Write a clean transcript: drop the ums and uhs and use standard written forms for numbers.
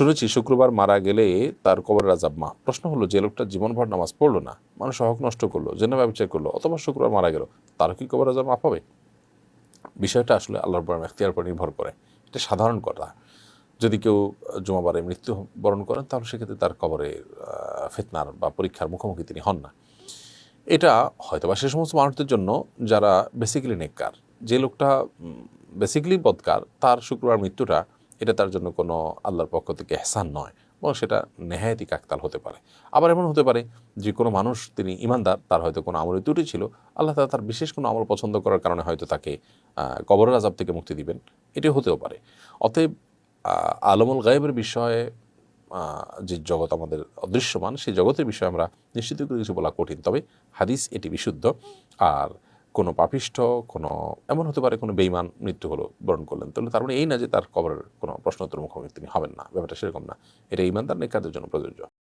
শুনেছি শুক্রবার মারা গেলে তার কবরের আযাব মাফ। প্রশ্ন হলো, যে লোকটা জীবনভর নামাজ পড়লো না, মানুষের হক নষ্ট করলো, জেনা ব্যবচার করলো, অথবা শুক্রবার মারা গেল, তার কি কবরের আযাব মাফ হবে? বিষয়টা আসলে আল্লাহর উপর এখতিয়ার উপর নির্ভর করে। এটা সাধারণ কথা। যদি কেউ জুমাবারে মৃত্যুবরণ করেন, তাহলে সেক্ষেত্রে তার কবরে ফিতনার বা পরীক্ষার মুখোমুখি তিনি হন না। এটা হয়তোবা সে সমস্ত মানুষদের জন্য যারা বেসিক্যালি নেককার। যে লোকটা বেসিক্যালি বদকার, তার শুক্রবার মৃত্যুটা এটা তার জন্য কোনো আল্লাহর পক্ষ থেকে এহসান নয়, বরং সেটা নেহায়েতি কাকতাল হতে পারে। আবার এমন হতে পারে যে কোনো মানুষ, তিনি ঈমানদার, তার হয়তো কোনো আমলে ত্রুটি ছিল, আল্লাহ তাআলা তার বিশেষ কোনো আমল পছন্দ করার কারণে হয়তো তাকে কবরের আযাব থেকে মুক্তি দিবেন। এটি হতেও পারে। অতএব আলমুল গায়েবের বিষয়ে, যে জগৎ আমাদের অদৃশ্যমান, সেই জগতের বিষয়ে আমরা নিশ্চিত করে কিছু বলা কঠিন। তবে হাদিস এটি বিশুদ্ধ। আর কোনো পাপিষ্ঠ, কোনো এমন হতে পারে কোনো বেঈমান মৃত্যু হলো, বরণ করলেন, তাহলে তার মানে এই না যে তার কবরের কোনো প্রশ্নোত্তর মুখোমুখি তিনি হবেন না। ব্যাপারটা সেরকম না। এটা ঈমানদার নেককারদের জন্য প্রযোজ্য।